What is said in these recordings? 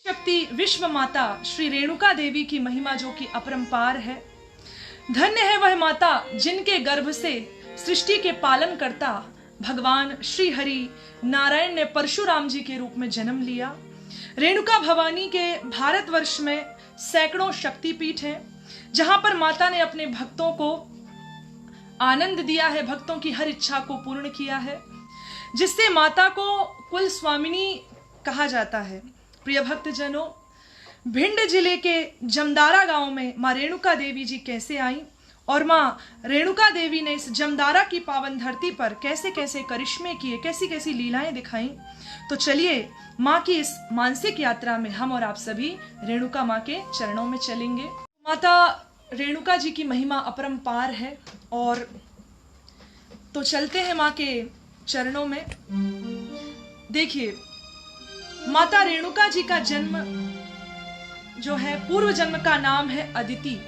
शक्ति विश्व माता श्री रेणुका देवी की महिमा जो कि अपरंपार है। धन्य है वह माता जिनके गर्भ से सृष्टि के पालन करता भगवान श्री हरि नारायण ने परशुराम जी के रूप में जन्म लिया। रेणुका भवानी के भारतवर्ष में सैकड़ों शक्तिपीठ हैं, जहां पर माता ने अपने भक्तों को आनंद दिया है, भक्तों की हर इच्छा को पूर्ण किया है, जिससे माता को कुल स्वामिनी कहा जाता है। प्रिय भक्तजनों, भिंड जिले के जमदारा गांव में मां रेणुका देवी जी कैसे आई और मां रेणुका देवी ने इस जमदारा की पावन धरती पर कैसे कैसे करिश्मे किए, कैसी कैसी लीलाएं दिखाई, तो चलिए मां की इस मानसिक यात्रा में हम और आप सभी रेणुका मां के चरणों में चलेंगे। माता रेणुका जी की महिमा अपरंपार है और तो चलते हैं मां के चरणों में। देखिए, माता रेणुका जी का जन्म जो है, पूर्व जन्म का नाम है अदिति।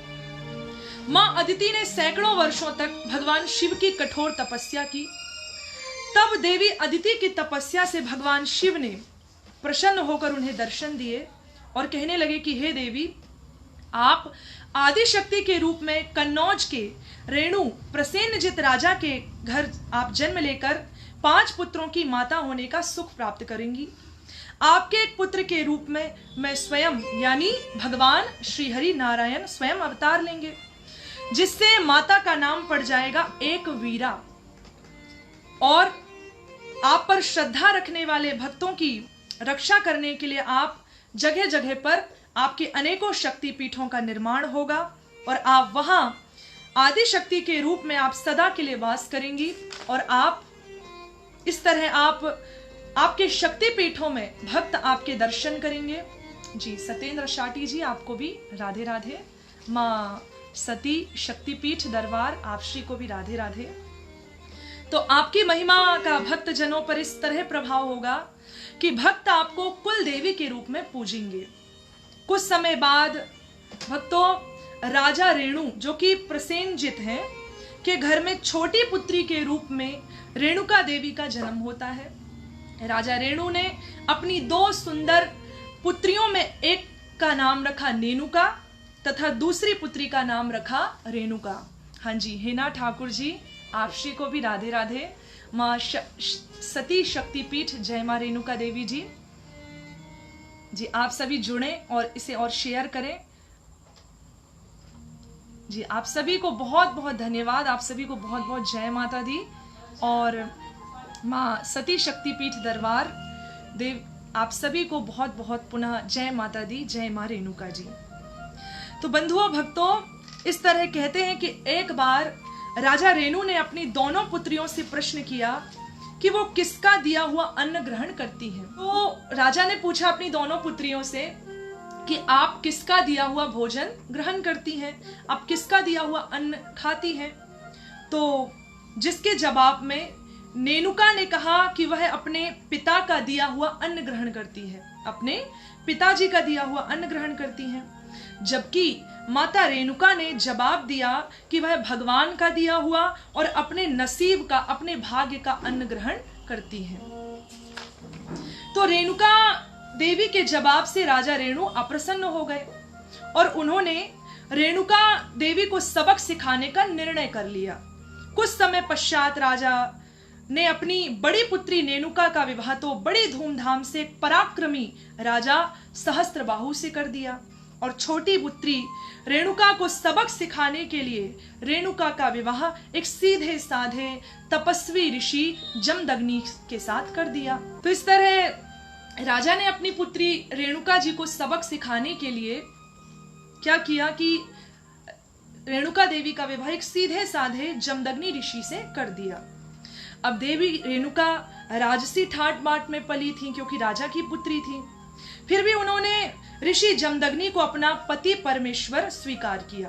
मां अदिति ने सैकड़ों वर्षों तक भगवान शिव की कठोर तपस्या की। तब देवी अदिति की तपस्या से भगवान शिव ने प्रसन्न होकर उन्हें दर्शन दिए और कहने लगे कि हे देवी, आप आदि शक्ति के रूप में कन्नौज के रेणु प्रसेनजित राजा के घर आप जन्म लेकर 5 पुत्रों की माता होने का सुख प्राप्त करेंगी। आपके एक पुत्र के रूप में मैं स्वयं यानी भगवान श्री हरि नारायण स्वयं अवतार लेंगे, जिससे माता का नाम पड़ जाएगा एक वीरा। और आप पर श्रद्धा रखने वाले भक्तों की रक्षा करने के लिए आप जगह जगह पर आपके अनेकों शक्ति पीठों का निर्माण होगा और आप वहां आदि शक्ति के रूप में आप सदा के लिए वास करेंगी। और आप इस तरह आपके शक्ति पीठों में भक्त आपके दर्शन करेंगे। जी सत्येंद्र शाटी जी, आपको भी राधे राधे। मां सती शक्तिपीठ दरबार, आप श्री को भी राधे राधे। तो आपकी महिमा का भक्त जनों पर इस तरह प्रभाव होगा कि भक्त आपको कुल देवी के रूप में पूजेंगे। कुछ समय बाद भक्तों, राजा रेणु जो कि प्रसेनजित हैं के घर में छोटी पुत्री के रूप में रेणुका देवी का जन्म होता है। राजा रेणु ने अपनी 2 सुंदर पुत्रियों में एक का नाम रखा नेनुका तथा दूसरी पुत्री का नाम रखा रेणुका। हाँ जी, हिना ठाकुर जी, आप श्री को भी राधे राधे। मां सती शक्तिपीठ, जय मां रेणुका देवी जी। जी आप सभी जुड़े और इसे और शेयर करें। जी आप सभी को बहुत बहुत धन्यवाद, आप सभी को बहुत बहुत जय माता दी। और मां सती शक्तिपीठ दरबार देव, आप सभी को बहुत बहुत पुनः जय माता दी, जय मां रेणुका जी। तो बंधुओं भक्तों, इस तरह कहते हैं कि एक बार राजा रेणु ने अपनी दोनों पुत्रियों से प्रश्न किया कि वो किसका दिया हुआ अन्न ग्रहण करती हैं। तो राजा ने पूछा अपनी दोनों पुत्रियों से कि आप किसका दिया हुआ भोजन ग्रहण करती हैं, आप किसका दिया हुआ अन्न खाती हैं। तो जिसके जवाब में नेनुका ने कहा कि वह अपने पिता का दिया हुआ अन्न ग्रहण करती है, अपने पिताजी का दिया हुआ अन्न ग्रहण करती हैं। जबकि माता रेणुका ने जवाब दिया कि वह भगवान का दिया हुआ और अपने नसीब का, अपने भाग्य का अन्न ग्रहण करती हैं। तो रेणुका देवी के जवाब से राजा रेणु अप्रसन्न हो गए और उन्होंने रेणुका देवी को सबक सिखाने का निर्णय कर लिया। कुछ समय पश्चात राजा ने अपनी बड़ी पुत्री नेनुका का विवाह तो बड़ी धूमधाम से पराक्रमी राजा सहस्त्रबाहु से कर दिया और छोटी पुत्री रेणुका को सबक सिखाने के लिए रेणुका का विवाह एक सीधे साधे तपस्वी ऋषि जमदग्नि के साथ कर दिया। तो इस तरह राजा ने अपनी पुत्री रेणुका जी को सबक सिखाने के लिए क्या किया कि रेणुका देवी का विवाह एक सीधे साधे जमदग्नि ऋषि से कर दिया। अब देवी रेणुका राजसी ठाट बाट में पली थी क्योंकि राजा की पुत्री थी, फिर भी उन्होंने ऋषि जमदग्नि को अपना पति परमेश्वर स्वीकार किया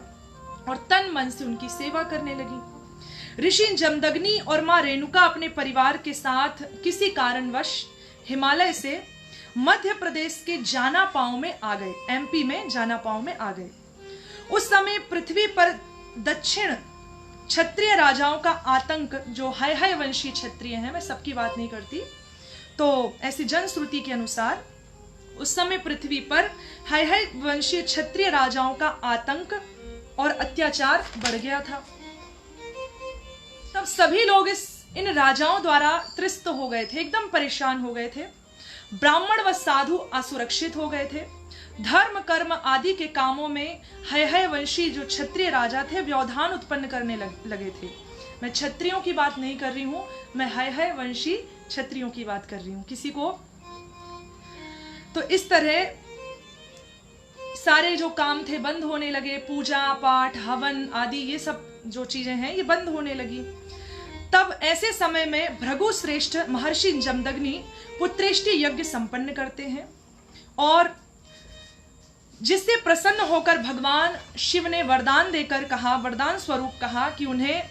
और तन मन से उनकी सेवा करने लगी। ऋषि जमदग्नि और मां रेणुका अपने परिवार के साथ किसी कारणवश हिमालय से मध्य प्रदेश के जानापाव में आ गए, एमपी में जानापाव में आ गए। उस समय पृथ्वी पर दक्षिण क्षत्रिय राजाओं का आतंक, जो हाय वंशी क्षत्रिय हैं, मैं सबकी बात नहीं करती, तो ऐसी जनश्रुति के अनुसार उस समय पृथ्वी पर हैहय वंशीय क्षत्रिय राजाओं का आतंक और अत्याचार बढ़ गया था। तब सभी लोग इन राजाओं द्वारा त्रस्त हो गए थे, एकदम परेशान हो गए थे। ब्राह्मण व साधु असुरक्षित हो गए थे। धर्म कर्म आदि के कामों में हैहय वंशी जो क्षत्रिय राजा थे व्यवधान उत्पन्न करने लगे थे। मैं क्षत्रियों की बात नहीं कर रही हूं, मैं हैहय वंशी क्षत्रियों की बात कर रही हूं। किसी को तो इस तरह सारे जो काम थे बंद होने लगे, पूजा पाठ हवन आदि ये सब जो चीजें हैं ये बंद होने लगी। तब ऐसे समय में भृगु श्रेष्ठ महर्षि जमदग्नि पुत्रेष्टि यज्ञ संपन्न करते हैं और जिससे प्रसन्न होकर भगवान शिव ने वरदान देकर कहा, वरदान स्वरूप कहा कि उन्हें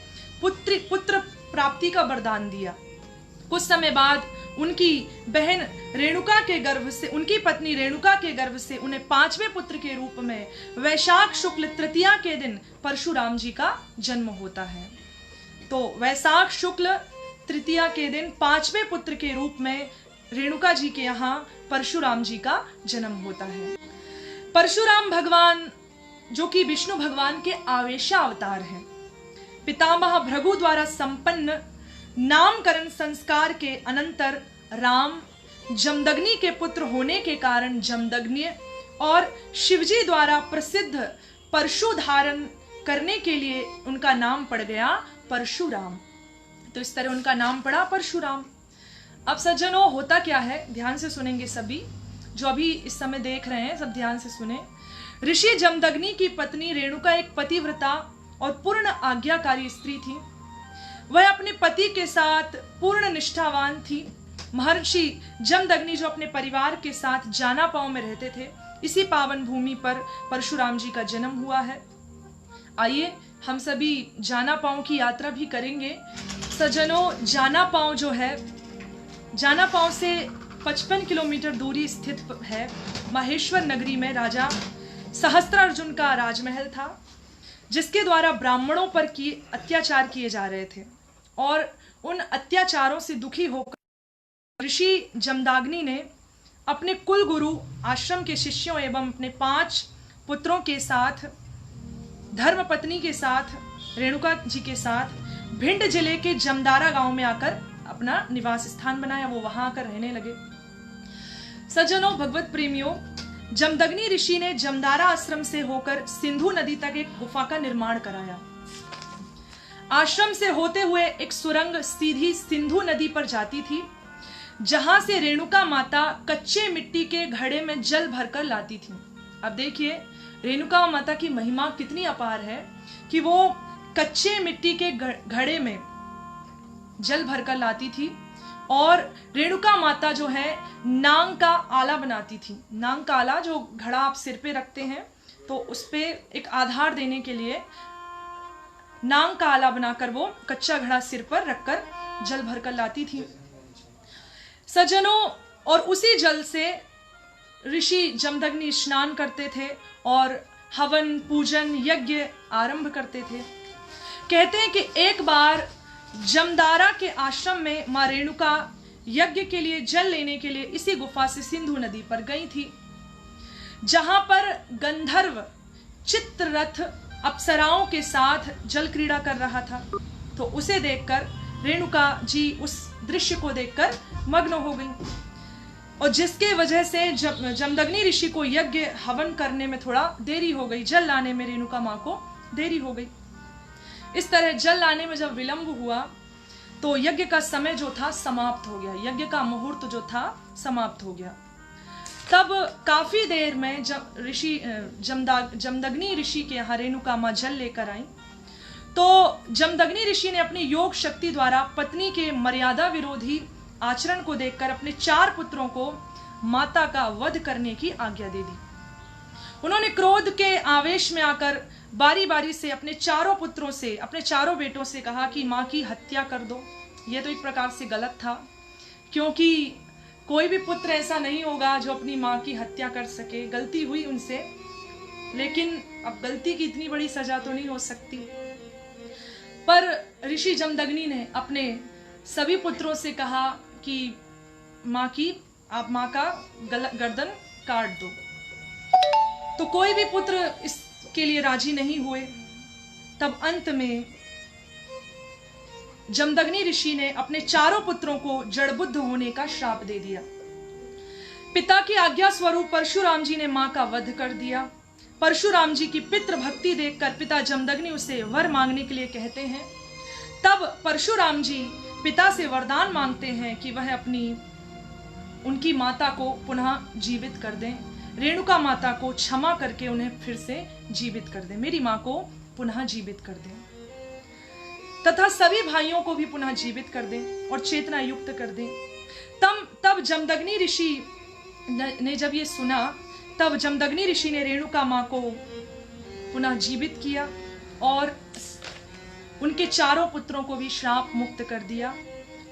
पुत्र प्राप्ति का वरदान दिया। कुछ समय बाद उनकी बहन रेणुका के गर्भ से, उनकी पत्नी रेणुका के गर्भ से उन्हें 5वें पुत्र के रूप में वैशाख शुक्ल तृतीया के दिन परशुराम जी का जन्म होता है। तो वैशाख शुक्ल तृतीया के दिन 5वें पुत्र के रूप में रेणुका जी के यहाँ परशुराम जी का जन्म होता है। परशुराम भगवान जो कि विष्णु भगवान के आवेशावतार हैं, पितामह भृगु द्वारा संपन्न नामकरण संस्कार के अनंतर राम जमदग्नि के पुत्र होने के कारण जमदग्नि और शिवजी द्वारा प्रसिद्ध परशु धारण करने के लिए उनका नाम पड़ गया परशुराम। तो इस तरह उनका नाम पड़ा परशुराम। अब सज्जनों होता क्या है, ध्यान से सुनेंगे सभी जो अभी इस समय देख रहे हैं, सब ध्यान से सुने। ऋषि जमदग्नि की पत्नी रेणुका एक पतिव्रता और पूर्ण आज्ञाकारी स्त्री थी। वह अपने पति के साथ पूर्ण निष्ठावान थी। महर्षि जमदग्नि जो अपने परिवार के साथ जानापाव में रहते थे, इसी पावन भूमि पर परशुराम जी का जन्म हुआ है। आइए हम सभी जानापाव की यात्रा भी करेंगे। सज्जनों जानापाव जो है, जानापाव से 55 किलोमीटर दूरी स्थित है। महेश्वर नगरी में राजा सहस्त्रार्जुन का राजमहल था, जिसके द्वारा ब्राह्मणों पर अत्याचार किए जा रहे थे और उन अत्याचारों से दुखी होकर ऋषि जमदग्नि ने अपने कुल गुरु, आश्रम के शिष्यों एवं अपने 5 पुत्रों के साथ, धर्मपत्नी के साथ, रेणुका जी के साथ भिंड जिले के जमदारा गांव में आकर अपना निवास स्थान बनाया। वो वहां आकर रहने लगे। सज्जनों भगवत प्रेमियों, जमदग्नि ऋषि ने जमदारा आश्रम से होकर सिंधु नदी तक एक गुफा का निर्माण कराया। आश्रम से होते हुए एक सुरंग सीधी सिंधु नदी पर जाती थी, जहां से रेणुका माता कच्चे मिट्टी के घड़े में जल भरकर लाती थी। अब देखिए रेणुका माता की महिमा कितनी अपार है कि वो कच्चे मिट्टी के घड़े में जल भरकर लाती थी और रेणुका माता जो है नांग का आला बनाती थी। नांग का आला जो घड़ा आप सिर पे रखते हैं, तो उस पे एक आधार देने के लिए नांग का आला बनाकर वो कच्चा घड़ा सिर पर रखकर जल भरकर लाती थी। सज्जनों और उसी जल से ऋषि जमदग्नि स्नान करते थे और हवन पूजन यज्ञ आरंभ करते थे। कहते हैं कि एक बार जमदारा के आश्रम में मां रेणुका यज्ञ के लिए जल लेने के लिए इसी गुफा से सिंधु नदी पर गई थी, जहां पर गंधर्व चित्ररथ अप्सराओं के साथ जल क्रीड़ा कर रहा था। तो उसे देखकर रेणुका जी उस दृश्य को देखकर मग्न हो गई और जिसके वजह से जमदग्नि ऋषि को यज्ञ हवन करने में थोड़ा देरी हो गई, जल लाने में रेणुका मां को देरी हो गई। इस तरह जल लाने में जब विलंब हुआ तो यज्ञ का समय जो था समाप्त हो गया, यज्ञ का मुहूर्त जो था समाप्त हो गया। तब काफी देर में जब जमदग्नि ऋषि के यहाँ रेणुका मां जल लेकर आई, तो जमदग्नि ऋषि ने अपनी योग शक्ति द्वारा पत्नी के मर्यादा विरोधी आचरण को देखकर अपने 4 पुत्रों को माता का वध करने की आज्ञा दे दी। उन्होंने क्रोध के आवेश में आकर बारी बारी से अपने 4 पुत्रों से, अपने 4 बेटों से कहा कि मां की हत्या कर दो। यह तो एक प्रकार से गलत था, क्योंकि कोई भी पुत्र ऐसा नहीं होगा जो अपनी मां की हत्या कर सके। गलती हुई उनसे, लेकिन अब गलती की इतनी बड़ी सजा तो नहीं हो सकती। पर ऋषि जमदग्नि ने अपने सभी पुत्रों से कहा कि आप मां का गर्दन काट दो। तो कोई भी पुत्र इसके लिए राजी नहीं हुए। तब अंत में जमदग्नि ऋषि ने अपने चारों पुत्रों को जड़बुद्ध होने का श्राप दे दिया। पिता की आज्ञा स्वरूप परशुराम जी ने मां का वध कर दिया। परशुराम जी की पितृ भक्ति देखकर पिता जमदग्नि उसे वर मांगने के लिए कहते हैं। तब परशुराम जी पिता से वरदान मांगते हैं कि वह उनकी माता को पुनः जीवित कर दें, रेणुका माता को क्षमा करके उन्हें फिर से जीवित कर दें, मेरी मां को पुनः जीवित कर दें, तथा सभी भाइयों को भी पुनः जीवित कर दें और चेतना युक्त कर दें। तब जमदग्नि ऋषि ने जब ये सुना, तब जमदग्नि ऋषि ने रेणुका मां को पुनः जीवित किया और उनके चारों पुत्रों को भी श्राप मुक्त कर दिया।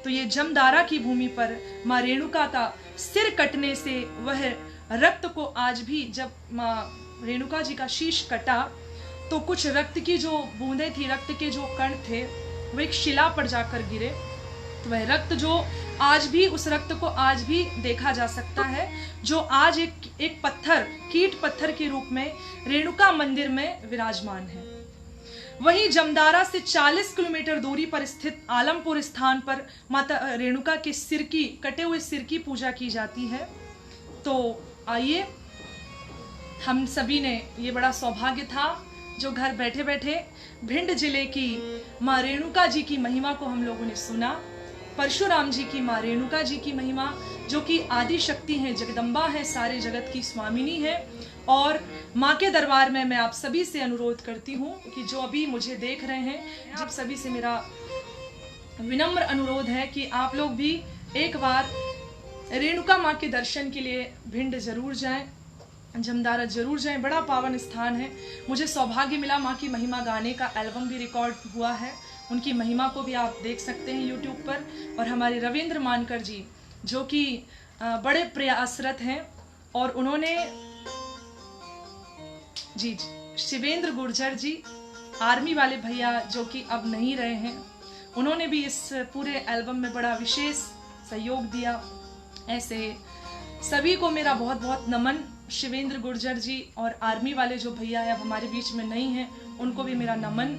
तो ये जमदारा की भूमि पर मां रेणुका का सिर कटने से वह रक्त को आज भी, जब मां रेणुका जी का शीश कटा तो कुछ रक्त की जो बूंदें थी, रक्त के जो कण थे, वो एक शिला पर जाकर गिरे। तो वह रक्त जो आज भी, उस रक्त को आज भी देखा जा सकता है, जो आज एक पत्थर, कीट पत्थर के रूप में रेणुका मंदिर में विराजमान है। वहीं जमदारा से 40 किलोमीटर दूरी पर स्थित आलमपुर स्थान पर माता रेणुका के सिर की, कटे हुए सिर की पूजा की जाती है। तो आइए, हम सभी ने, ये बड़ा सौभाग्य था जो घर बैठे बैठे भिंड जिले की मां रेणुका जी की महिमा को हम लोगों ने सुना। परशुराम जी की मां रेणुका जी की महिमा, जो कि आदि शक्ति है, जगदम्बा है, सारे जगत की स्वामिनी है। और मां के दरबार में मैं आप सभी से अनुरोध करती हूँ कि जो अभी मुझे देख रहे हैं, आप सभी से मेरा विनम्र अनुरोध है कि आप लोग भी एक बार रेणुका मां के दर्शन के लिए भिंड जरूर जाएं, जमदारा जरूर जाएं। बड़ा पावन स्थान है। मुझे सौभाग्य मिला, मां की महिमा गाने का एल्बम भी रिकॉर्ड हुआ है, उनकी महिमा को भी आप देख सकते हैं यूट्यूब पर। और हमारे रविंद्र मानकर जी, जो कि बड़े प्रयासरत हैं, और उन्होंने जी शिवेंद्र गुर्जर जी, आर्मी वाले भैया जो कि अब नहीं रहे हैं, उन्होंने भी इस पूरे एल्बम में बड़ा विशेष सहयोग दिया। ऐसे सभी को मेरा बहुत बहुत नमन। शिवेंद्र गुर्जर जी और आर्मी वाले जो भैया है, अब हमारे बीच में नहीं हैं, उनको भी मेरा नमन।